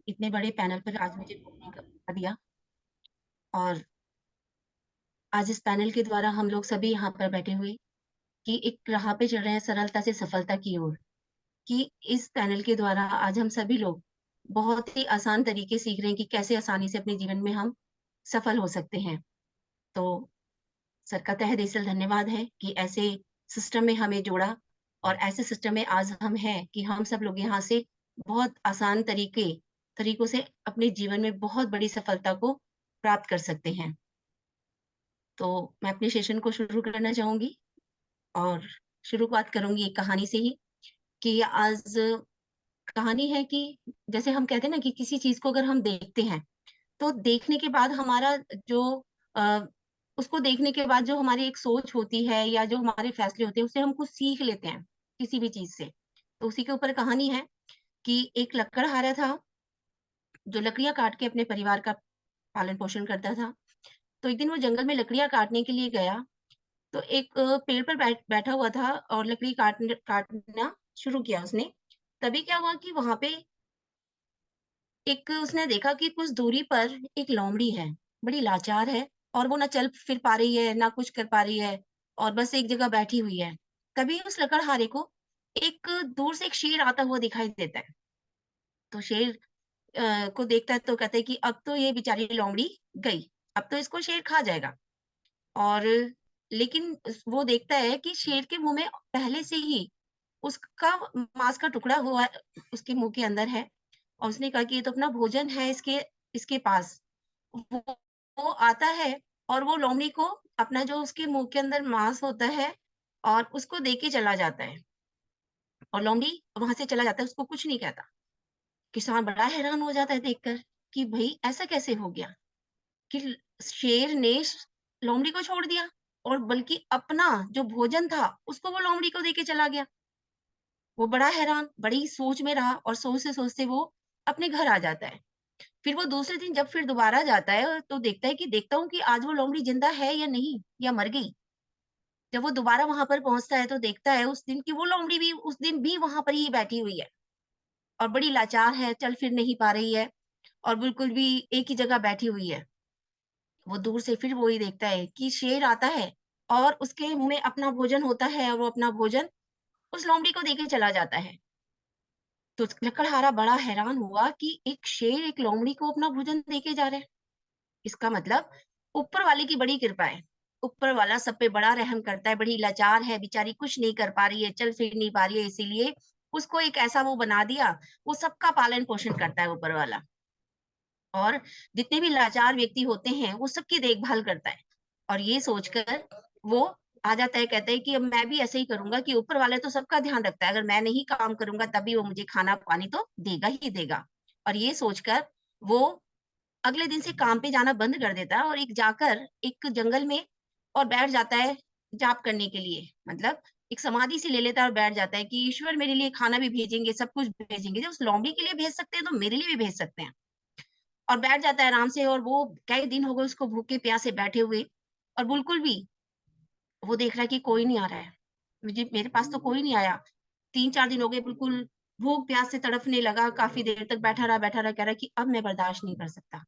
इतने बड़े पैनल पर आज मुझे बोलने का मौका दिया। और आज इस पैनल के द्वारा हम लोग सभी यहाँ पर बैठे हुए कि एक राह पे चल रहे हैं सरलता से सफलता की ओर। कि इस पैनल के द्वारा आज हम सभी लोग बहुत ही आसान तरीके सीख रहे हैं कि कैसे आसानी से अपने जीवन में हम सफल हो सकते हैं। तो सर का तहे दिल से धन्यवाद है कि ऐसे सिस्टम में हमें जोड़ा और ऐसे सिस्टम में आज हम हैं कि हम सब लोग यहाँ से बहुत आसान तरीकों से अपने जीवन में बहुत बड़ी सफलता को प्राप्त कर सकते हैं। तो मैं अपने सेशन को शुरू करना चाहूँगी और शुरुआत करूँगी एक कहानी से ही। कि आज कहानी है कि जैसे हम कहते हैं ना कि किसी चीज़ को अगर हम देखते हैं, तो देखने के बाद हमारा जो अ, उसको देखने के बाद जो हमारी एक सोच होती है या जो हमारे फैसले होते हैं, उससे हम कुछ सीख लेते हैं, किसी भी चीज़ से। तो उसी के ऊपर कहानी है कि एक लकड़हारा था, जो लकड़ियाँ काट के अपने परिवार का पालन-पोषण करता था। तो एक दिन वो जंगल में लकड़ियाँ काटने के लिए गया, तो एक पेड़ पर बैठा हुआ था और लकड़ी काटना शुरू किया उसने। तभी क्या हुआ कि वहाँ पे एक उसने देखा कि कुछ दूरी पर एक लोमड़ी है, बड़ी लाचार है और वो ना चल फिर पा रही है, ना कुछ कर पा रही है और बस एक जगह बैठी हुई है। तभी उस लकड़हारे को एक दूर से एक शेर आता हुआ दिखाई देता है। तो शेर को देखता है तो कहता है कि अब तो ये बेचारी लोमड़ी गई, अब तो इसको शेर खा जाएगा। और लेकिन वो देखता है कि शेर के मुँह में पहले से ही उसका मांस का टुकड़ा हुआ उसके मुँह के अंदर है और उसने कहा कि ये तो अपना भोजन है इसके इसके पास। वो वो आता है और वो लोमड़ी को अपना जो उसके मुँह के अंदर मांस होता है और उसको दे के चला जाता है और लोमड़ी वहाँ से चला जाता है, उसको कुछ नहीं कहता। किसान बड़ा हैरान हो जाता है देखकर कि भई ऐसा कैसे हो गया कि शेर ने लोमड़ी को छोड़ दिया और बल्कि अपना जो भोजन था, उसको वो लोमड़ी को देके चला गया। वो बड़ा हैरान, बड़ी सोच में रहा और सोचते-सोचते वो अपने घर आ जाता है। फिर वो दूसरे दिन जब फिर दोबारा जाता है तो देखता है कि देखता हूँ कि आज वो लोमड़ी ज़िंदा है या नहीं या मर गई। जब वो दोबारा वहाँ पर पहुँचता है तो देखता है उस दिन कि वो लोमड़ी भी उस दिन भी वहाँ पर ही बैठी हुई है और बड़ी लाचार है, चल फिर नहीं पा रही है और बिल्कुल भी एक ही जगह बैठी हुई है। वो दूर से फिर वही देखता है कि शेर आता है और उसके मुँह में अपना भोजन होता है और वो अपना भोजन उस लोमड़ी को देके चला जाता है। तो लकड़हारा बड़ा हैरान हुआ कि एक शेर एक लोमड़ी को अपना भोजन देके जा रहा है। इसका मतलब ऊपर वाले की बड़ी कृपा है। ऊपर वाला सब पे बड़ा रहम करता है, बड़ी लाचार है, बेचारी कुछ नहीं कर पा रही है, चल फिर नहीं पा रही है, इसीलिए उसको एक ऐसा वो बना दिया, वो सबका पालन-पोषण करता है ऊपर वाला। और जितने भी लाचार व्यक्ति होते हैं, वो सबकी देखभाल करता है। और ये सोचकर वो आ जाता है, कहता है कि अब मैं भी ऐसे ही करूँगा कि ऊपर वाला तो सबका ध्यान रखता है, अगर मैं नहीं काम करूँगा तभी वो मुझे खाना-पानी तो देगा ही देगा। और ये सोचकर वो अगले दिन से काम पे जाना बंद कर देता है और एक जाकर एक जंगल में और बैठ जाता है जाप करने के लिए। मतलब एक समाधि सी ले लेता है और बैठ जाता है कि ईश्वर मेरे लिए खाना भी भेजेंगे, सब कुछ भेजेंगे। जो उस लोमड़ी के लिए भेज सकते हैं, तो मेरे लिए भी भेज सकते हैं। और बैठ जाता है आराम से और वो कई दिन हो गए उसको भूखे-प्यासे बैठे हुए और बिल्कुल भी वो देख रहा है कि कोई नहीं आ रहा है। मुझे मेरे पास तो कोई नहीं आया। 3-4 दिन हो गए बिल्कुल भूख-प्यास से तड़फने लगा, काफ़ी देर तक बैठा रहा, कह रहा कि अब मैं बर्दाश्त नहीं कर सकता,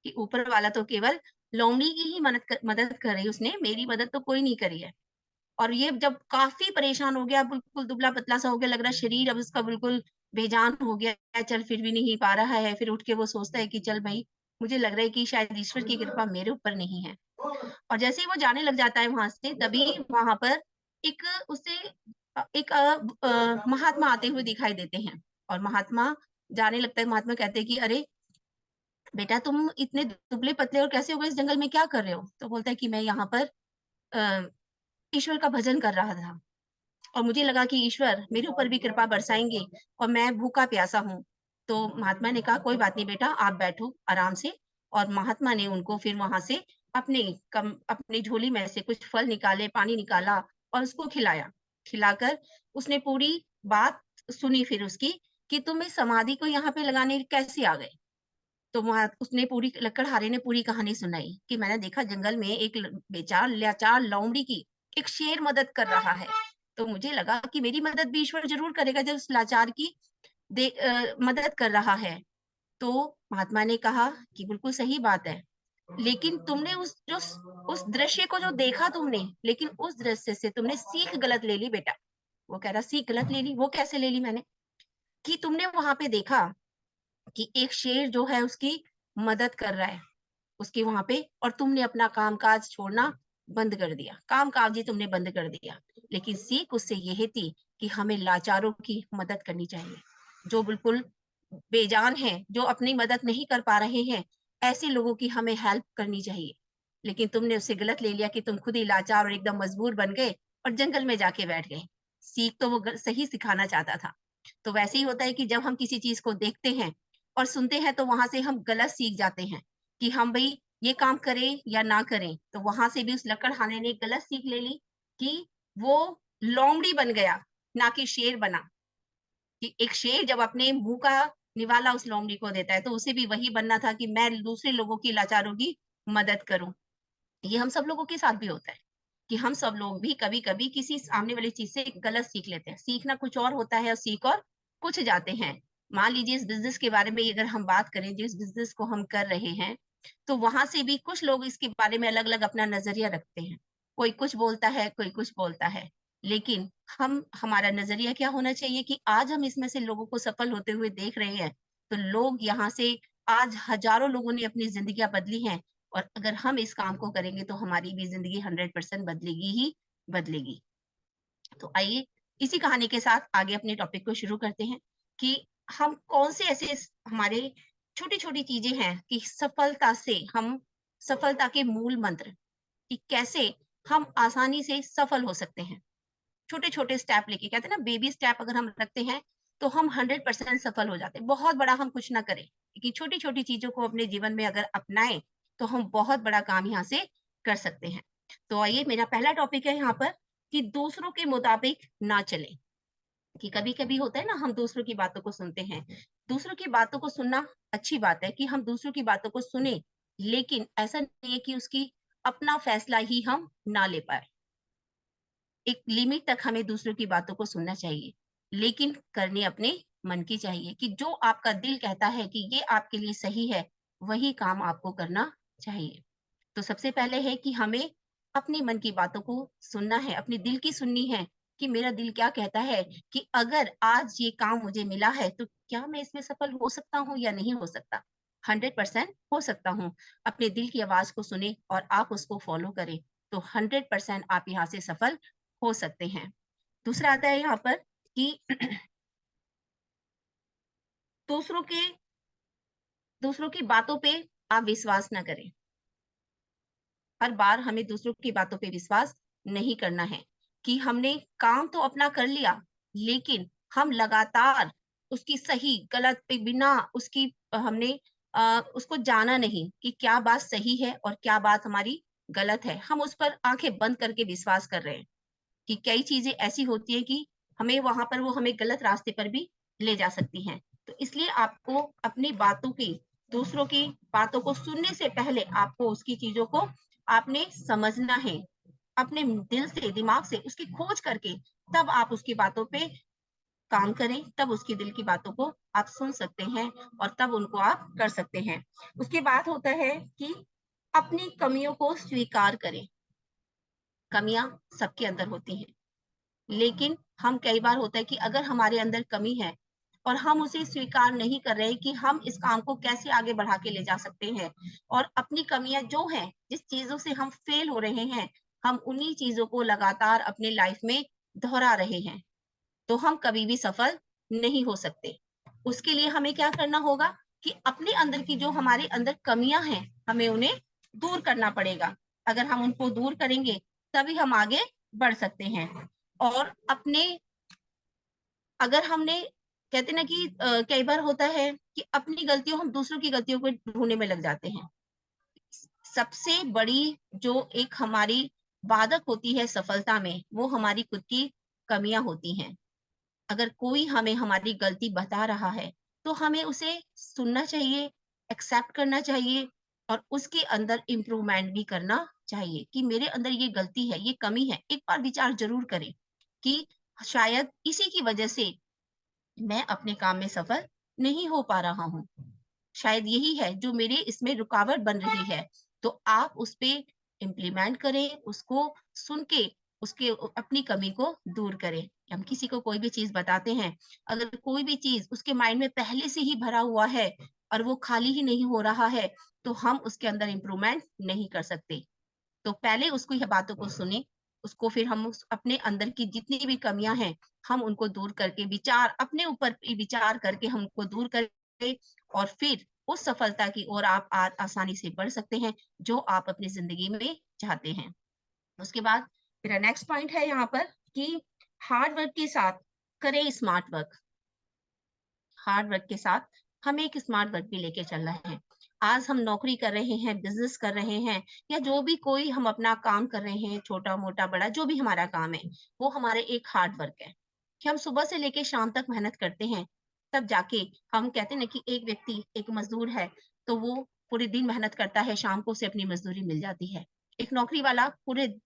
कि ऊपर वाला तो केवल लोमड़ी की ही मदद करी उसने, मेरी मदद तो कोई नहीं करी है। और ये जब काफ़ी परेशान हो गया, बिल्कुल दुबला-पतला सा हो गया, लग रहा है शरीर अब उसका बिल्कुल बेजान हो गया है, चल फिर भी नहीं पा रहा है। फिर उठ के वो सोचता है कि चल भई, मुझे लग रहा है कि शायद ईश्वर की कृपा मेरे ऊपर नहीं है। और जैसे ही वो जाने लग जाता है वहाँ से, तभी वहाँ पर एक उसे एक महात्मा आते हुए दिखाई देते हैं और महात्मा जाने लगता है, महात्मा कहते हैं कि अरे! बेटा तुम इतने दुबले-पतले और कैसे हो गए इस जंगल में क्या कर रहे हो? तो बोलता है कि मैं यहाँ पर अ, ईश्वर का भजन कर रहा था और मुझे लगा कि ईश्वर मेरे ऊपर भी कृपा बरसाएँगे और मैं भूखा-प्यासा हूँ। तो महात्मा ने कहा कोई बात नहीं बेटा आप बैठो आराम से और महात्मा ने उनको फिर वहाँ से अपनी झोली में से कुछ फल निकाले, पानी निकाला और उसको खिलाया। खिलाकर उसने पूरी बात सुनी फिर उसकी कि तुम इस समाधि को यहाँ पे लगाने कैसे आ गए? तो वहाँ उसने पूरी लकड़हारे ने पूरी कहानी सुनाई कि मैंने देखा जंगल में एक बेचार लाचार लोमड़ी की एक शेर मदद कर रहा है। तो मुझे लगा कि मेरी मदद भी ईश्वर ज़रूर करेगा जब उस लाचार की मदद कर रहा है। तो महात्मा ने कहा कि बिल्कुल सही बात है, लेकिन तुमने उस दृश्य को जो देखा तुमने, लेकिन उस दृश्य से तुमने सीख गलत ले ली बेटा। वो कह रहा सीख गलत ले ली, वो कैसे ले ली मैंने? कि तुमने वहां पे देखा कि एक शेर जो है उसकी मदद कर रहा है उसकी वहां पे, और तुमने अपना कामकाज छोड़ना बंद कर दिया, कामकाज ही तुमने बंद कर दिया। लेकिन सीख उससे यह थी कि हमें लाचारों की मदद करनी चाहिए, जो बिल्कुल बेजान हैं, जो अपनी मदद नहीं कर पा रहे हैं, ऐसे लोगों की हमें हेल्प करनी चाहिए। लेकिन तुमने उससे गलत ले लिया कि तुम खुद ही लाचार और एकदम मजबूर बन गए और जंगल में जाके बैठ गए। सीख तो वो सही सिखाना चाहता था। तो वैसे ही होता है कि जब हम किसी चीज को देखते हैं और सुनते हैं तो वहां से हम गलत सीख जाते हैं कि हम भाई ये काम करें या ना करें। तो वहां से भी उस लकड़हाने ने गलत सीख ले ली कि वो लोमड़ी बन गया, ना कि शेर बना। कि एक शेर जब अपने मुंह का निवाला उस लोमड़ी को देता है, तो उसे भी वही बनना था कि मैं दूसरे लोगों की लाचारों की मदद करूं। ये हम सब लोगों के साथ भी होता है कि हम सब लोग भी कभी-कभी किसी सामने वाली चीज से गलत सीख लेते हैं। सीखना कुछ और होता है और सीख और कुछ जाते हैं। मान लीजिए इस बिज़नेस के बारे में अगर हम बात करें, जिस बिज़नेस को हम कर रहे हैं, तो वहाँ से भी कुछ लोग इसके बारे में अलग-अलग अपना नज़रिया रखते हैं। कोई कुछ बोलता है, कोई कुछ बोलता है। लेकिन हम हमारा नज़रिया क्या होना चाहिए कि आज हम इसमें से लोगों को सफल होते हुए देख रहे हैं, तो लोग यहाँ से आज हज़ारों लोगों ने अपनी ज़िंदगियाँ बदली हैं, और अगर हम इस काम को करेंगे तो हमारी भी ज़िंदगी 100% बदलेगी ही बदलेगी। तो आइए इसी कहानी के साथ आगे अपने टॉपिक को शुरू करते हैं कि हम कौन से ऐसे हमारे छोटी-छोटी चीज़ें हैं कि सफलता से हम सफलता के मूल मंत्र कि कैसे हम आसानी से सफल हो सकते हैं। छोटे-छोटे स्टेप लेके, कहते हैं ना बेबी स्टेप अगर हम रखते हैं, तो हम 100% सफल हो जाते हैं। बहुत बड़ा हम कुछ ना करें, लेकिन छोटी-छोटी चीज़ों को अपने जीवन में अगर अपनाएँ, तो हम बहुत बड़ा काम यहाँ से कर सकते हैं। तो आइए मेरा पहला टॉपिक है यहाँ पर कि दूसरों के मुताबिक ना चलें। कि कभी-कभी होता है ना, हम दूसरों की बातों को सुनते हैं। दूसरों की बातों को सुनना अच्छी बात है कि हम दूसरों की बातों को सुनें, लेकिन ऐसा नहीं है कि उसकी अपना फैसला ही हम ना ले पाएँ। एक लिमिट तक हमें दूसरों की बातों को सुनना चाहिए, लेकिन करनी अपने मन की चाहिए कि जो आपका दिल कहता है कि ये आपके लिए सही है, वही काम आपको करना चाहिए। तो सबसे पहले है कि हमें अपने मन की बातों को सुनना है, अपने दिल की सुननी है कि मेरा दिल क्या कहता है कि अगर आज ये काम मुझे मिला है, तो क्या मैं इसमें सफल हो सकता हूँ या नहीं हो सकता? 100% हो सकता हूँ। अपने दिल की आवाज़ को सुनें और आप उसको फ़ॉलो करें, तो 100% आप यहाँ से सफल हो सकते हैं। दूसरा आता है यहाँ पर कि दूसरों के दूसरों की बातों पे आप विश्वास ना करें। हर बार हमें दूसरों की बातों पे विश्वास नहीं करना है कि हमने काम तो अपना कर लिया, लेकिन हम लगातार उसकी सही गलत पे बिना उसकी हमने उसको जाना नहीं कि क्या बात सही है और क्या बात हमारी गलत है। हम उस पर आंखें बंद करके विश्वास कर रहे हैं कि कई चीजें ऐसी होती है कि हमें वहां पर वो हमें गलत रास्ते पर भी ले जा सकती हैं। तो इसलिए आपको अपनी बातों की दूसरों की बातों को सुनने से पहले आपको उसकी चीजों को आपने समझना है। अपने दिल से, दिमाग से उसकी खोज करके तब आप उसकी बातों पे काम करें, तब उसकी दिल की बातों को आप सुन सकते हैं और तब उनको आप कर सकते हैं। उसके बाद होता है कि अपनी कमियों को स्वीकार करें। कमियां सबके अंदर होती हैं, लेकिन हम कई बार होता है कि अगर हमारे अंदर कमी है और हम उसे स्वीकार नहीं कर रहे कि हम इस काम को कैसे आगे बढ़ा के ले जा सकते हैं, और अपनी कमियां जो हैं, जिस चीजों से हम फेल हो रहे हैं, हम उन्हीं चीजों को लगातार अपने लाइफ में दोहरा रहे हैं, तो हम कभी भी सफल नहीं हो सकते। उसके लिए हमें क्या करना होगा कि अपने अंदर की जो हमारे अंदर कमियां हैं, हमें उन्हें दूर करना पड़ेगा। अगर हम उनको दूर करेंगे, तभी हम आगे बढ़ सकते हैं। और अपने अगर हमने कहते ना कि कई बार होता है कि अपनी गलतियों हम दूसरों की गलतियों को ढूंढने में लग जाते हैं। सबसे बड़ी जो एक हमारी बाधक होती है सफलता में, वो हमारी खुद की कमियां होती हैं। अगर कोई हमें हमारी गलती बता रहा है, तो हमें उसे सुनना चाहिए, एक्सेप्ट करना चाहिए और उसके अंदर इम्प्रूवमेंट भी करना चाहिए कि मेरे अंदर ये गलती है, ये कमी है। एक बार विचार ज़रूर करें कि शायद इसी की वजह से मैं अपने काम में सफल नहीं हो पा रहा हूँ। शायद यही है जो मेरे इसमें रुकावट बन रही है। तो आप उस पे इम्प्लीमेंट करें, उसको सुन के उसके अपनी कमी को दूर करें। हम किसी को कोई भी चीज़ बताते हैं, अगर कोई भी चीज़ उसके माइंड में पहले से ही भरा हुआ है और वो खाली ही नहीं हो रहा है, तो हम उसके अंदर इम्प्रूवमेंट नहीं कर सकते। तो पहले उसको यह बातों को सुने, उसको फिर हम उस अपने अंदर की जितनी भी कमियाँ हैं, हम उनको दूर करके विचार अपने ऊपर भी विचार करके हम उनको दूर करें और फिर उस सफलता की ओर आप आसानी से बढ़ सकते हैं, जो आप अपनी ज़िंदगी में चाहते हैं। उसके बाद मेरा नेक्स्ट पॉइंट है यहाँ पर कि हार्ड वर्क के साथ करें स्मार्ट वर्क। हार्ड वर्क के साथ हमें एक स्मार्ट वर्क भी लेके चलना है। आज हम नौकरी कर रहे हैं, बिज़नेस कर रहे हैं या जो भी कोई हम अपना काम कर रहे हैं, छोटा-मोटा, बड़ा जो भी हमारा काम है, वो हमारा एक हार्ड वर्क है, कि हम सुबह से लेके शाम तक मेहनत करते हैं, तब जाके हम कहते हैं ना कि एक व्यक्ति, एक मज़दूर है, तो वो पूरे दिन मेहनत करता है, शाम को उसे अपनी मज़दूरी मिल जाती है। एक नौकरी वाला पूरे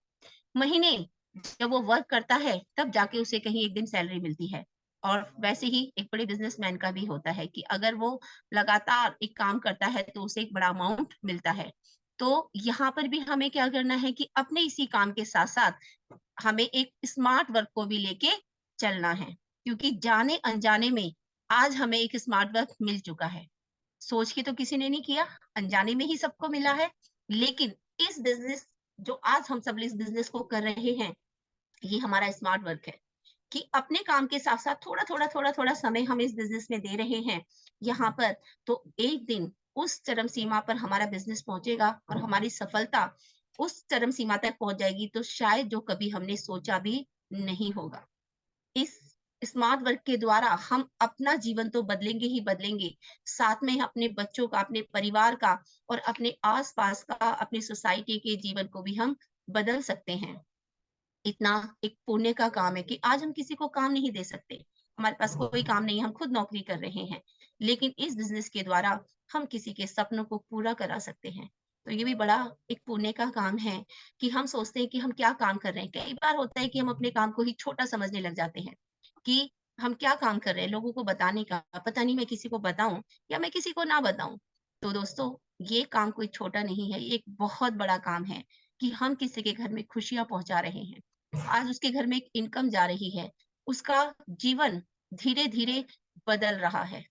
महीने जब वो वर्क करता है, तब जाके उसे कहीं एक दिन सैलरी मिलती है। और वैसे ही एक बड़े बिज़नेसमैन का भी होता है कि अगर वो लगातार एक काम करता है, तो उसे एक बड़ा अमाउंट मिलता है। तो यहाँ पर भी हमें क्या करना है कि अपने इसी काम के साथ-साथ हमें एक स्मार्ट वर्क को भी लेके चलना है। क्योंकि जाने-अनजाने में आज हमें एक स्मार्ट वर्क मिल चुका है। सोच के तो किसी ने नहीं किया, अनजाने में ही सबको मिला है। लेकिन इस बिज़नेस जो आज हम सब इस बिज़नेस को कर रहे हैं, ये हमारा स्मार्ट वर्क है कि अपने काम के साथ-साथ थोड़ा-थोड़ा, थोड़ा-थोड़ा समय हम इस बिज़नेस में दे रहे हैं, यहाँ पर, तो एक दिन उस चरम सीमा पर हमारा बिज़नेस पहुँचेगा और हमारी सफलता उस चरम सीमा तक पहुँच जाएगी, तो शायद जो कभी हमने सोचा भी नहीं होगा। इस स्मार्ट वर्क के द्वारा हम अपना जीवन तो बदलेंगे ही बदलेंगे, साथ में अपने बच्चों का, अपने परिवार का और अपने आस-पास का, अपनी सोसाइटी के जीवन को भी हम बदल सकते हैं। इतना एक पुण्य का काम है कि आज हम किसी को काम नहीं दे सकते। हमारे पास कोई काम नहीं है, हम खुद नौकरी कर रहे हैं। लेकिन इस बिज़नेस के द्वारा हम किसी के सपनों को पूरा करा सकते हैं। तो ये भी बड़ा एक पुण्य का काम है कि हम सोचते हैं कि हम क्या काम कर रहे हैं। कई बार होता है कि हम अपने काम को ही छोटा समझने लग जाते हैं कि हम क्या काम कर रहे हैं, लोगों को बताने का, पता नहीं मैं किसी को बताऊँ या मैं किसी को ना बताऊँ। तो दोस्तों, ये काम कोई छोटा नहीं है, ये एक बहुत बड़ा काम है कि हम किसी के घर में खुशियाँ पहुँचा रहे हैं। आज उसके घर में एक इनकम जा रही है, उसका जीवन धीरे-धीरे बदल रहा है।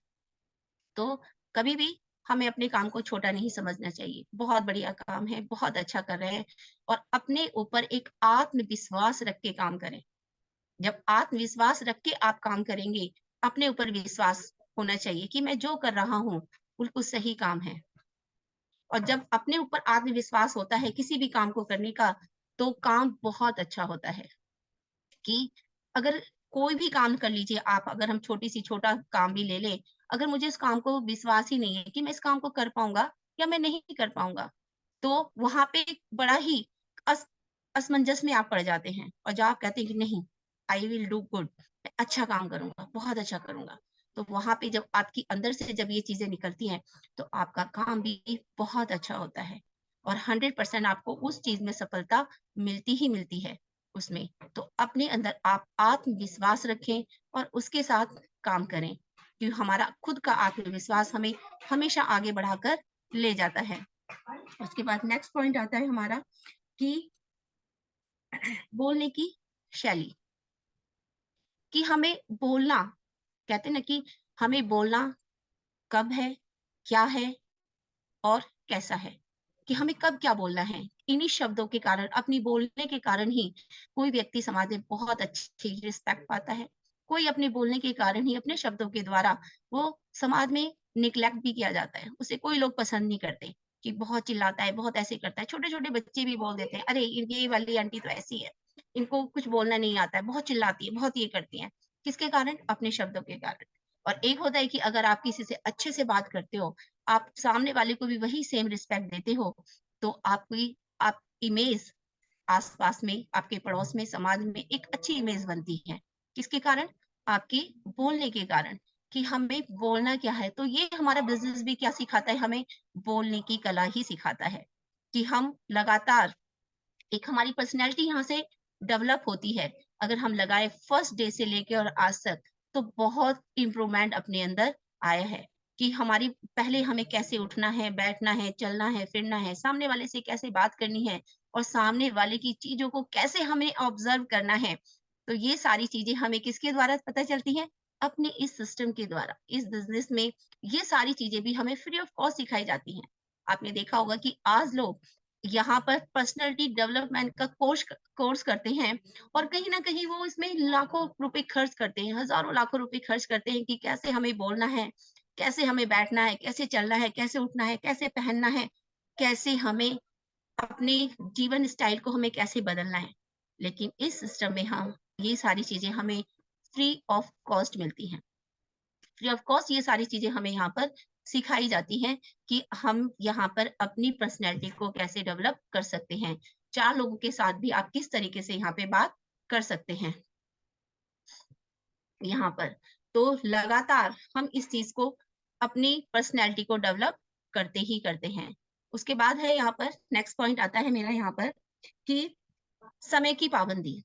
तो कभी भी हमें अपने काम को छोटा नहीं समझना चाहिए। बहुत बढ़िया काम है, बहुत अच्छा कर रहे हैं और अपने ऊपर एक आत्मविश्वास रख के काम करें। जब आत्मविश्वास रख के आप काम करेंगे, अपने ऊपर विश्वास होना चाहिए कि मैं जो कर रहा हूँ, बिल्कुल सही काम है। और जब अपने ऊपर आत्मविश्वास होता है किसी भी काम को करने का, तो काम बहुत अच्छा होता है। कि अगर कोई भी काम कर लीजिए आप, अगर हम छोटा काम भी ले लें, अगर मुझे इस काम को विश्वास ही नहीं है कि मैं इस काम को कर पाऊँगा या मैं नहीं कर पाऊँगा, तो वहाँ पे एक बड़ा ही अस असमंजस में आप पड़ जाते हैं और जब आप कहते हैं कि नहीं, आई विल डू गुड, मैं अच्छा काम करूँगा, बहुत अच्छा करूँगा। तो वहाँ पे जब आपकी अंदर से जब ये चीज़ें निकलती हैं, तो आपका काम भी बहुत अच्छा होता है और 100% आपको उस चीज़ में सफलता मिलती ही मिलती है उसमें। तो अपने अंदर आप आत्मविश्वास रखें और उसके साथ काम करें, कि हमारा खुद का आत्मविश्वास हमें हमेशा आगे बढ़ाकर ले जाता है। उसके बाद नेक्स्ट पॉइंट आता है हमारा कि बोलने की शैली, कि हमें बोलना, कहते हैं ना कि हमें बोलना कब है, क्या है और कैसा है, कि हमें कब क्या बोलना है। इन्हीं शब्दों के कारण, अपनी बोलने के कारण ही कोई व्यक्ति समाज में बहुत अच्छी रिस्पेक्ट पाता है। कोई अपने बोलने के कारण ही, अपने शब्दों के द्वारा वो समाज में नेग्लेक्ट भी किया जाता है। उसे कोई लोग पसंद नहीं करते कि बहुत चिल्लाता है, बहुत ऐसे करता है। छोटे-छोटे बच्चे भी बोल देते हैं, "अरे! ये वाली आंटी तो ऐसी है, इनको कुछ बोलना नहीं आता है, बहुत चिल्लाती है, बहुत ये करती हैं।" किसके कारण? अपने शब्दों के कारण। और एक होता है कि अगर आप किसी से अच्छे से बात करते हो, आप सामने वाले को भी वही सेम रिस्पेक्ट देते हो, तो आपकी आप इमेज आस-पास में, आपके पड़ोस में, समाज में एक अच्छी इमेज बनती है। किसके कारण? आपके बोलने के कारण, कि हमें बोलना क्या है। तो ये हमारा बिज़नेस भी क्या सिखाता है हमें? बोलने की कला ही सिखाता है, कि हम लगातार एक हमारी पर्सनैलिटी यहाँ से डेवलप होती है। अगर हम लगाए फर्स्ट डे से लेके और आज तक, तो बहुत इम्प्रूवमेंट अपने अंदर आया है। कि हमारी पहले हमें कैसे उठना है, बैठना है, चलना है, फिरना है, सामने वाले से कैसे बात करनी है और सामने वाले की चीज़ों को कैसे हमें ऑब्ज़र्व करना है। तो ये सारी चीज़ें हमें किसके द्वारा पता चलती हैं? अपने इस सिस्टम के द्वारा। इस बिज़नेस में ये सारी चीज़ें भी हमें फ्री ऑफ कॉस्ट सिखाई जाती हैं। आपने देखा होगा कि आज लोग यहाँ पर पर्सनैलिटी डेवलपमेंट का कोर्स करते हैं और कहीं न कहीं वो इसमें लाखों रुपए खर्च करते हैं, हज़ारों लाखों रुपए खर्च करते हैं कि कैसे हमें बोलना है, कैसे हमें बैठना है, कैसे चलना है, कैसे उठना है, कैसे पहनना है, कैसे हमें अपने जीवन स्टाइल को हमें कैसे बदलना है। लेकिन इस सिस्टम में हम ये सारी चीज़ें हमें फ्री ऑफ कॉस्ट मिलती हैं। फ्री ऑफ कॉस्ट ये सारी चीज़ें हमें यहाँ पर सिखाई जाती हैं कि हम यहाँ पर अपनी पर्सनैलिटी को कैसे डेवलप कर सकते हैं। 4 लोगों के साथ भी आप किस तरीके से यहाँ पे बात कर सकते हैं, यहाँ पर। तो लगातार हम इस चीज़ को अपनी पर्सनैलिटी को डेवलप करते ही करते हैं। उसके बाद है यहाँ पर नेक्स्ट पॉइंट आता है मेरा यहाँ पर कि समय की पाबंदी।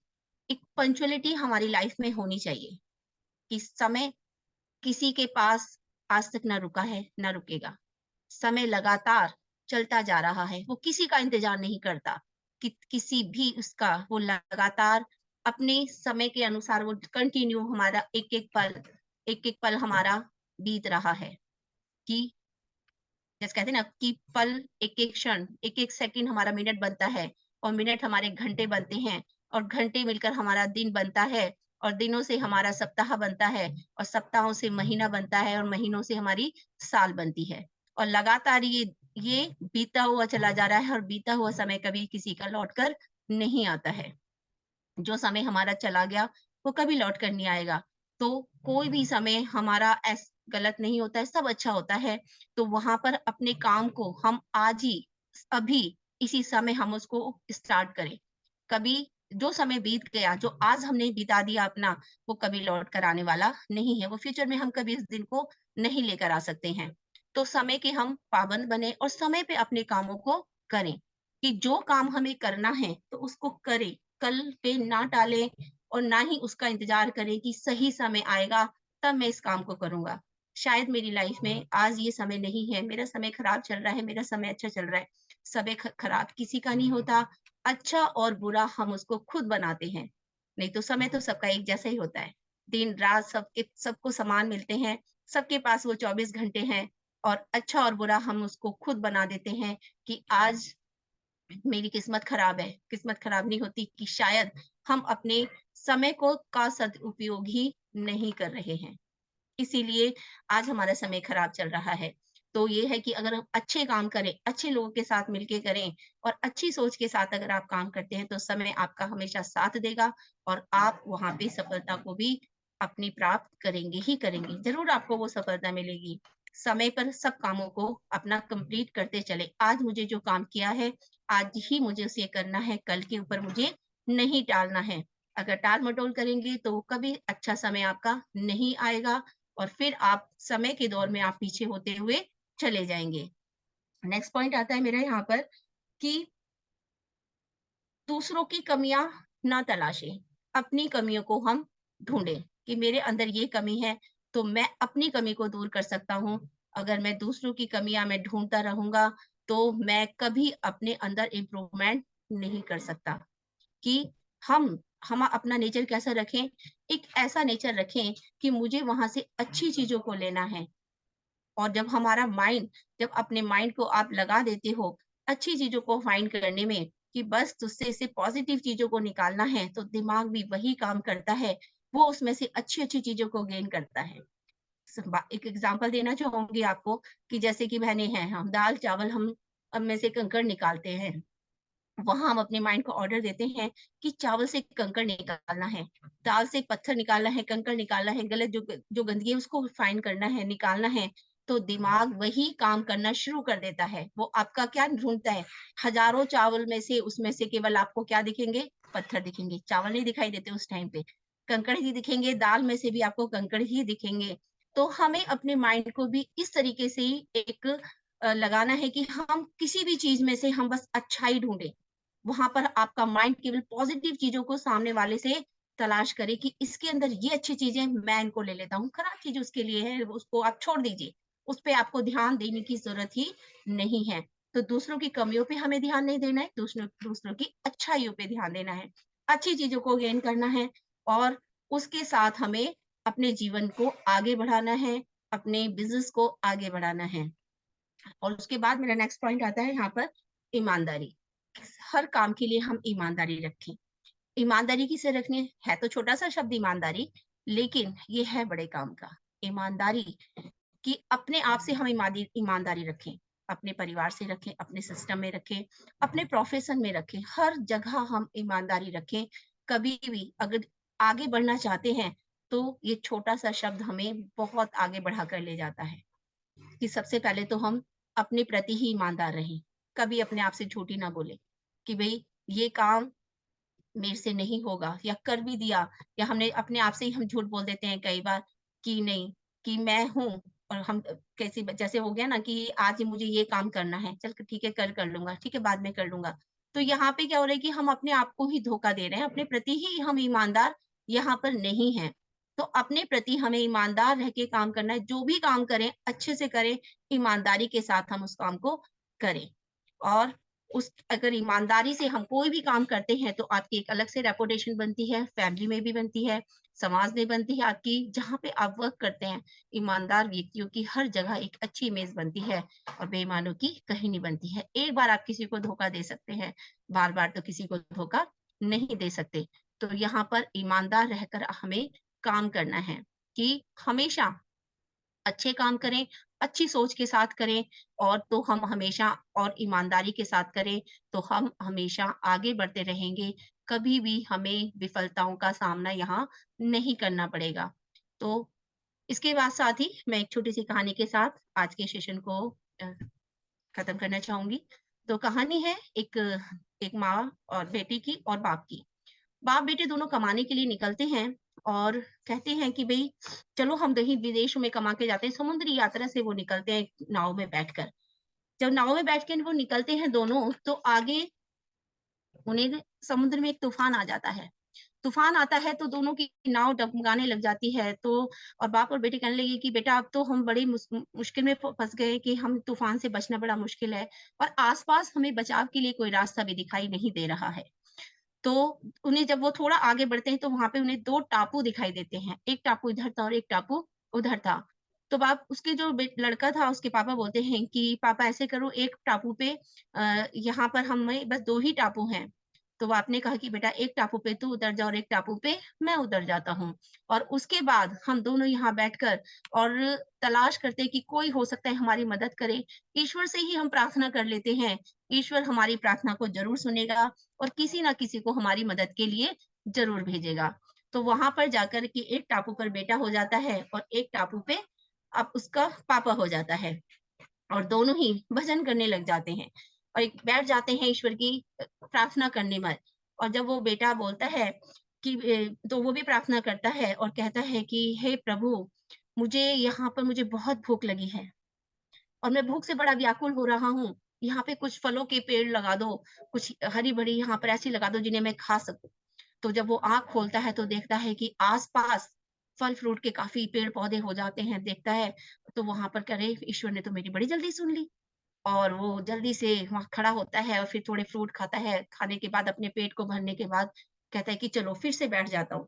एक पंक्चुअलिटी हमारी लाइफ में होनी चाहिए कि समय किसी के पास आज तक ना रुका है, ना रुकेगा। समय लगातार चलता जा रहा है, वो किसी का इंतज़ार नहीं करता कि किसी भी उसका वो लगातार अपने समय के अनुसार वो कंटिन्यू हमारा एक-एक पल हमारा बीत रहा है कि जैसे कहते हैं ना कि पल, एक-एक क्षण, एक-एक सेकंड हमारा मिनट बनता है और मिनट हमारे घंटे बनते हैं और घंटे मिलकर हमारा दिन बनता है और दिनों से हमारा सप्ताह बनता है और सप्ताहों से महीना बनता है और महीनों से हमारी साल बनती है। और लगातार ये बीता हुआ चला जा रहा है और बीता हुआ समय कभी किसी का लौट कर नहीं आता है। जो समय हमारा चला गया, वो कभी लौट कर नहीं आएगा। तो कोई भी समय हमारा गलत नहीं होता है, सब अच्छा होता है। तो वहाँ पर अपने काम को हम आज ही, अभी, इसी समय हम उसको स्टार्ट करें। कभी जो समय बीत गया, जो आज हमने बिता दिया अपना, वो कभी लौट कर आने वाला नहीं है। वो फ्यूचर में हम कभी इस दिन को नहीं लेकर आ सकते हैं। तो समय के हम पाबंद बने और समय पे अपने कामों को करें, कि जो काम हमें करना है, तो उसको करें। कल पे ना टालें और ना ही उसका इंतज़ार करें कि सही समय आएगा, तब मैं इस काम को करूँगा। शायद मेरी लाइफ़ में आज ये समय नहीं है, मेरा समय खराब चल रहा है, मेरा समय अच्छा चल रहा है। समय खराब किसी का नहीं होता, अच्छा और बुरा हम उसको खुद बनाते हैं। नहीं तो समय तो सबका एक जैसा ही होता है। दिन-रात सबको समान मिलते हैं, सबके पास वो 24 घंटे हैं और अच्छा और बुरा हम उसको खुद बना देते हैं कि आज मेरी किस्मत खराब है। किस्मत खराब नहीं होती कि शायद हम अपने समय को का सदुपयोग ही नहीं कर रहे हैं। इसीलिए आज हमारा समय खराब चल रहा है। तो ये है कि अगर हम अच्छे काम करें, अच्छे लोगों के साथ मिलके करें और अच्छी सोच के साथ अगर आप काम करते हैं, तो समय आपका हमेशा साथ देगा और आप वहाँ पे सफलता को भी अपनी प्राप्त करेंगे ही करेंगे। ज़रूर आपको वो सफलता मिलेगी। समय पर सब कामों को अपना कंप्लीट करते चलें। आज मुझे जो काम किया है, आज ही मुझे उसे करना है, कल के ऊपर मुझे नहीं टालना है। अगर टाल-मटोल करेंगे, तो कभी अच्छा समय आपका नहीं आएगा और फिर आप समय के दौर में आप पीछे होते हुए चले जाएँगे। नेक्स्ट पॉइंट आता है मेरा यहाँ पर कि दूसरों की कमियाँ ना तलाशें, अपनी कमियों को हम ढूँढें कि मेरे अंदर ये कमी है, तो मैं अपनी कमी को दूर कर सकता हूँ। अगर मैं दूसरों की कमियाँ मैं ढूँढता रहूँगा, तो मैं कभी अपने अंदर इम्प्रूवमेंट नहीं कर सकता। कि हम अपना नेचर कैसा रखें, एक ऐसा नेचर रखें कि मुझे वहाँ से अच्छी चीज़ों को लेना है। और जब अपने माइंड को आप लगा देते हो, अच्छी चीज़ों को फाइंड करने में कि बस तुझसे इसे पॉज़िटिव चीज़ों को निकालना है, तो दिमाग भी वही काम करता है, वो उसमें से अच्छी-अच्छी चीज़ों को गेन करता है। एक एग्ज़ाम्पल देना चाहूँगी आपको कि जैसे कि बहनें हैं, हम दाल-चावल हम में से कंकड़ निकालते हैं। वहाँ हम अपने माइंड को ऑर्डर देते हैं कि चावल से कंकड़ निकालना है, दाल से पत्थर निकालना है, कंकड़ निकालना है, गलत जो गंदगी है उसको फाइंड करना है, निकालना है, तो दिमाग वही काम करना शुरू कर देता है। वो आपका क्या ढूँढता है, हज़ारों चावल में से उसमें से केवल आपको क्या दिखेंगे? पत्थर दिखेंगे, चावल नहीं दिखाई देते उस टाइम पे। कंकड़ ही दिखेंगे, दाल में से भी आपको कंकड़ ही दिखेंगे। तो हमें अपने माइंड को भी इस तरीके से ही एक लगाना है कि हम किसी भी चीज़ में से हम बस अच्छाई ढूँढें। वहाँ पर आपका माइंड केवल पॉज़िटिव चीज़ों को सामने वाले से तलाश करे कि इसके अंदर ये अच्छी चीज़ें मैं इनको ले लेता हूँ, खराब चीज़ उसके लिए है, उसको आप छोड़ दीजिए। उस पे आपको ध्यान देने की ज़रूरत ही नहीं है। तो दूसरों की कमियों पे हमें ध्यान नहीं देना है, दूसरों दूसरों की अच्छाइयों पे ध्यान देना है। अच्छी चीज़ों को गेन करना है और उसके साथ हमें अपने जीवन को आगे बढ़ाना है, अपने बिज़नेस को आगे बढ़ाना है। और उसके बाद मेरा नेक्स्ट पॉइंट आता है यहाँ पर ईमानदारी। हर काम के लिए हम ईमानदारी रखें। ईमानदारी किसे रखनी है तो छोटा-सा शब्द ईमानदारी, लेकिन ये है बड़े काम का। ईमानदारी कि अपने आप से हम ईमानदारी रखें, अपने परिवार से रखें, अपने सिस्टम में रखें, अपने प्रोफ़ेशन में रखें, हर जगह हम ईमानदारी रखें। कभी भी अगर आगे बढ़ना चाहते हैं, तो ये छोटा-सा शब्द हमें बहुत आगे बढ़ाकर ले जाता है, कि सबसे पहले तो हम अपने प्रति ही ईमानदार रहें। कभी अपने आप से झूठी ना बोलें, कि भई ये काम मेरे से नहीं होगा या कर भी दिया या हमने अपने आप से ही हम झूठ बोल देते हैं कई बार कि नहीं, कि मैं हूँ और हम कैसे जैसे हो गया ना कि आज ही मुझे ये काम करना है, चल ठीक है कर लूँगा, ठीक है बाद में कर लूँगा। तो यहाँ पे क्या हो रहा है कि हम अपने आप को ही धोखा दे रहे हैं, अपने प्रति ही हम ईमानदार यहाँ पर नहीं हैं। तो अपने प्रति हमें ईमानदार रह के काम करना है, जो भी काम करें अच्छे से करें, ईमानदारी के साथ हम उस काम को करें। और उस अगर ईमानदारी से हम कोई भी काम करते हैं तो आपकी एक अलग से रेपुटेशन बनती है, फैमिली में भी बनती है, समाज में बनती है आपकी, जहाँ पे आप वर्क करते हैं, ईमानदार व्यक्तियों की हर जगह एक अच्छी इमेज बनती है और बेईमानों की कहीं नहीं बनती है। एक बार आप किसी को धोखा दे सकते हैं, बार-बार तो किसी को धोखा नहीं दे सकते। तो यहाँ पर ईमानदार रहकर हमें काम करना है कि हमेशा अच्छे काम करें, अच्छी सोच के साथ करें और तो हम हमेशा और ईमानदारी के साथ करें, तो हम हमेशा आगे बढ़ते रहेंगे। कभी भी हमें विफलताओं का सामना यहाँ नहीं करना पड़ेगा। तो इसके बाद साथ ही मैं एक छोटी-सी कहानी के साथ आज के सेशन को अ, खत्म करना चाहूँगी। तो कहानी है एक एक माँ और बेटी की और बाप की। बाप-बेटे दोनों कमाने के लिए निकलते हैं और कहते हैं कि भई चलो हम कहीं विदेश में कमा के जाते हैं, समुद्री यात्रा से वो निकलते हैं नाव में बैठकर। जब नाव में बैठ के वो निकलते हैं दोनों, तो आगे उन्हें समुद्र में एक तूफ़ान आ जाता है। तूफ़ान आता है तो दोनों की नाव डगमगाने लग जाती है, तो और बाप और बेटी कहने लगे कि बेटा अब तो हम बड़ी मुश्किल में फँस गए कि हम तूफ़ान से बचना बड़ा मुश्किल है और आस-पास हमें बचाव के लिए कोई रास्ता भी दिखाई नहीं दे रहा है। तो उन्हें जब वो थोड़ा आगे बढ़ते हैं तो वहाँ पे उन्हें 2 टापू दिखाई देते हैं। एक टापू इधर था और एक टापू उधर था। तो बाप उसके जो लड़का था उसके पापा बोलते हैं कि पापा ऐसे करो एक टापू पे यहाँ पर हमें बस 2 ही टापू हैं। तो बाप ने कहा कि बेटा एक टापू पे तू उतर जा और एक टापू पे मैं उतर जाता हूँ। और उसके बाद हम दोनों यहाँ बैठकर और तलाश करते हैं कि कोई हो सकता है हमारी मदद करे। ईश्वर से ही हम प्रार्थना कर लेते हैं। ईश्वर हमारी प्रार्थना को ज़रूर सुनेगा और किसी ना किसी को हमारी मदद के लिए ज़रूर भेजेगा। तो वहाँ पर जाकर के एक टापू पर बेटा हो जाता है और एक टापू पे अब उसका पापा हो जाता है और दोनों ही भजन करने लग जाते हैं और एक बैठ जाते हैं ईश्वर की प्रार्थना करने में। और जब वो बेटा बोलता है कि तो वो भी प्रार्थना करता है और कहता है कि हे प्रभु, मुझे बहुत भूख लगी है और मैं भूख से बड़ा व्याकुल हो रहा हूँ। यहाँ पे कुछ फलों के पेड़ लगा दो, कुछ हरी-भरी यहाँ पर ऐसी लगा दो जिन्हें मैं खा सकूँ। तो जब वो आँख खोलता है तो देखता है कि आस-पास फल-फ्रूट के काफ़ी पेड़-पौधे हो जाते हैं, देखता है तो वहाँ पर कि अरे! ईश्वर ने तो मेरी बड़ी जल्दी सुन ली। और वो जल्दी से वहाँ खड़ा होता है और फिर थोड़े फ्रूट खाता है, खाने के बाद अपने पेट को भरने के बाद कहता है कि चलो फिर से बैठ जाता हूँ।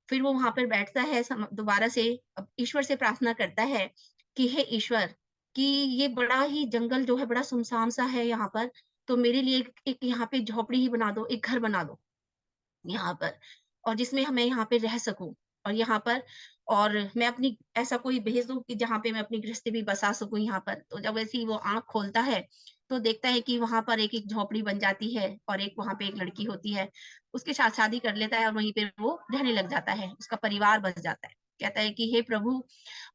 फिर वो वहाँ पर बैठता है दोबारा से अब ईश्वर से प्रार्थना करता है कि हे ईश्वर, कि ये बड़ा ही जंगल जो है बड़ा सुनसान सा है यहाँ पर, तो मेरे लिए एक एक यहाँ पे झोपड़ी ही बना दो, एक घर बना दो। यहाँ पर और जिसमें मैं यहाँ पे रह सकूँ और यहाँ पर और मैं अपनी ऐसा कोई भेज दूँ कि जहाँ पे मैं अपनी गृहस्थी भी बसा सकूँ यहाँ पर। तो जब ऐसे ही वो आँख खोलता है, तो देखता है कि वहाँ पर एक-एक झोपड़ी बन जाती है और एक वहाँ पे एक लड़की होती है। उसके साथ शादी कर लेता है और वहीं पे वो रहने लग जाता है, उसका परिवार बस जाता है। कहता है कि हे प्रभु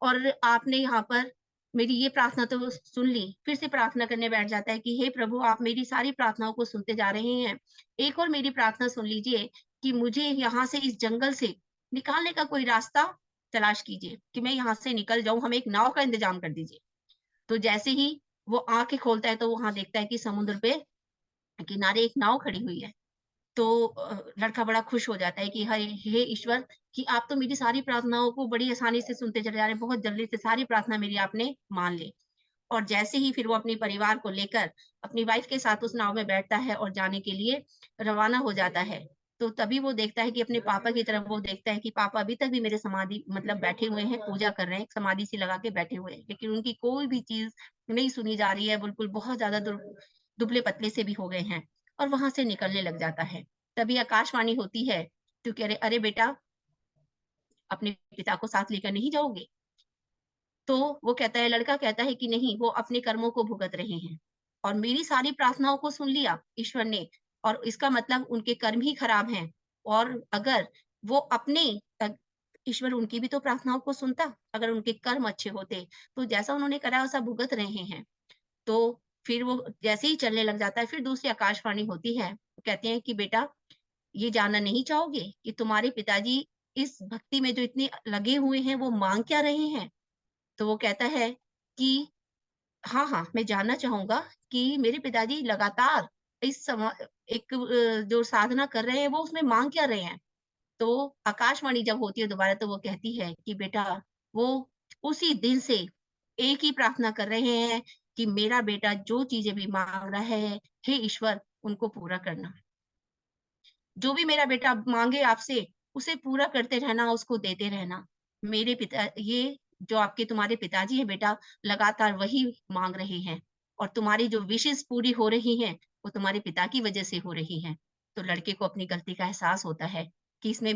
और आपने यहाँ पर मेरी ये प्रार्थना तो सुन ली, फिर से प्रार्थना करने बैठ जाता है कि हे प्रभु आप मेरी सारी प्रार्थनाओं को सुनते जा रहे हैं। एक और मेरी प्रार्थना सुन लीजिए कि मुझे यहाँ से इस जंगल से निकालने का कोई रास्ता तलाश कीजिए कि मैं यहाँ से निकल जाऊँ, हमें एक नाव का इंतज़ाम कर दीजिए। तो जैसे ही वो आँखें खोलता है तो वहाँ देखता है कि समुद्र पे किनारे एक नाव खड़ी हुई है। तो लड़का बड़ा खुश हो जाता है कि हे हे ईश्वर कि आप तो मेरी सारी प्रार्थनाओं को बड़ी आसानी से सुनते चले जा रहे हैं, बहुत जल्दी से सारी प्रार्थना मेरी आपने मान ली। और जैसे ही फिर वो अपने परिवार को लेकर अपनी वाइफ के साथ उस नाव में बैठता है और जाने के लिए रवाना हो जाता है, तो तभी वो देखता है कि अपने पापा की तरफ वो देखता है कि पापा अभी तक भी मेरे समाधि मतलब बैठे हुए हैं, पूजा कर रहे हैं, समाधि सी लगा के बैठे हुए हैं। लेकिन उनकी कोई भी चीज़ नहीं सुनी जा रही है, बिल्कुल बहुत ज़्यादा दुबले-पतले से भी हो गए हैं और वहाँ से निकलने लग जाता है। तभी आकाशवाणी होती है, तो कह रहे, "अरे बेटा, अपने पिता को साथ लेकर नहीं जाओगे?" तो वो कहता है लड़का कहता है कि नहीं, वो अपने कर्मों को भुगत रहे हैं और मेरी सारी प्रार्थनाओं को सुन लिया ईश्वर ने और इसका मतलब उनके कर्म ही खराब हैं और अगर वो अपने अ, ईश्वर उनकी भी तो प्रार्थनाओं को सुनता, अगर उनके कर्म अच्छे होते, तो जैसा उन्होंने करा वैसा भुगत रहे हैं। तो फिर वो जैसे ही चलने लग जाता है, फिर दूसरी आकाशवाणी होती है, कहते हैं कि बेटा, ये जानना नहीं चाहोगे कि तुम्हारे पिताजी इस भक्ति में जो इतने लगे हुए हैं, वो माँग क्या रहे हैं? तो वो कहता है कि हाँ, हाँ, मैं जानना चाहूँगा कि मेरे पिताजी लगातार इस एक जो साधना कर रहे हैं, वो उसमें माँग क्या रहे हैं? तो आकाशवाणी जब होती है दोबारा तो वो कहती है कि बेटा, वो उसी दिन से एक ही प्रार्थना कर रहे हैं कि मेरा बेटा जो चीज़ें भी माँग रहा है, हे ईश्वर उनको पूरा करना। जो भी मेरा बेटा माँगे आपसे, उसे पूरा करते रहना, उसको देते रहना। मेरे पिता ये जो आपके तुम्हारे पिताजी हैं बेटा, लगातार वही माँग रहे हैं और तुम्हारी जो विशेज़ पूरी हो रही हैं, वो तुम्हारे पिता की वजह से हो रही हैं। तो लड़के को अपनी गलती का एहसास होता है कि इसमें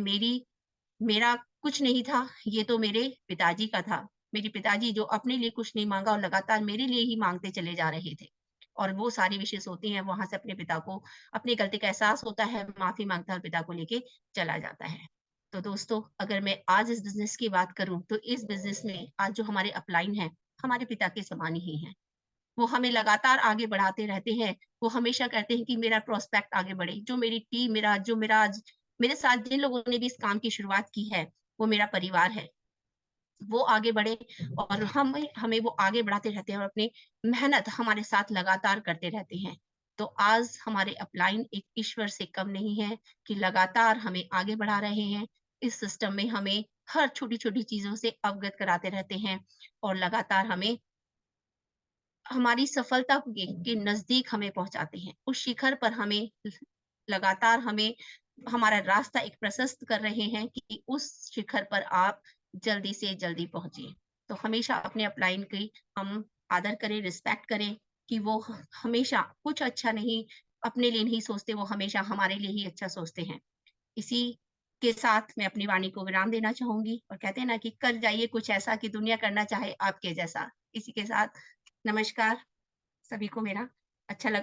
मेरा कुछ नहीं था, ये तो मेरे पिताजी का था। मेरे पिताजी जो अपने लिए कुछ नहीं माँगा और लगातार मेरे लिए ही माँगते चले जा रहे थे। और वो सारी विशेज़ होती हैं, वहाँ से अपने पिता को अपनी गलती का एहसास होता है, माफ़ी माँगता है और पिता को लेके चला जाता है। तो दोस्तों, अगर मैं आज इस बिज़नेस की बात करूँ, तो इस बिज़नेस में आज जो हमारे अपलाइन हैं, हमारे पिता के समान ही हैं। वो हमें लगातार आगे बढ़ाते रहते हैं, वो हमेशा कहते हैं कि मेरा प्रोस्पेक्ट आगे बढ़े। जो मेरी टीम मेरा आज मेरे साथ जिन लोगों ने भी इस काम की शुरुआत की है, वो मेरा परिवार है। वो आगे बढ़े और हमें हमें वो आगे बढ़ाते रहते हैं और अपनी मेहनत हमारे साथ लगातार करते रहते हैं। तो आज हमारे अपलाइन एक ईश्वर से कम नहीं है कि लगातार हमें आगे बढ़ा रहे हैं। इस सिस्टम में हमें हर छोटी-छोटी चीज़ों से अवगत कराते रहते हैं और लगातार हमें हमारी सफलता के नज़दीक हमें पहुँचाते हैं। उस शिखर पर हमें लगातार हमें हमारा रास्ता एक प्रशस्त कर रहे हैं कि उस शिखर पर आप जल्दी से जल्दी पहुँचिए। तो हमेशा अपने अपलाइन की हम आदर करें, रिस्पेक्ट करें कि वो हमेशा कुछ अच्छा नहीं अपने लिए नहीं सोचते, वो हमेशा हमारे लिए ही अच्छा सोचते हैं। इसी के साथ मैं अपनी वाणी को विराम देना चाहूँगी और कहते हैं ना कि कर जाइए कुछ ऐसा कि दुनिया करना चाहे आपके जैसा। इसी के साथ नमस्कार सभी को मेरा। अच्छा लगा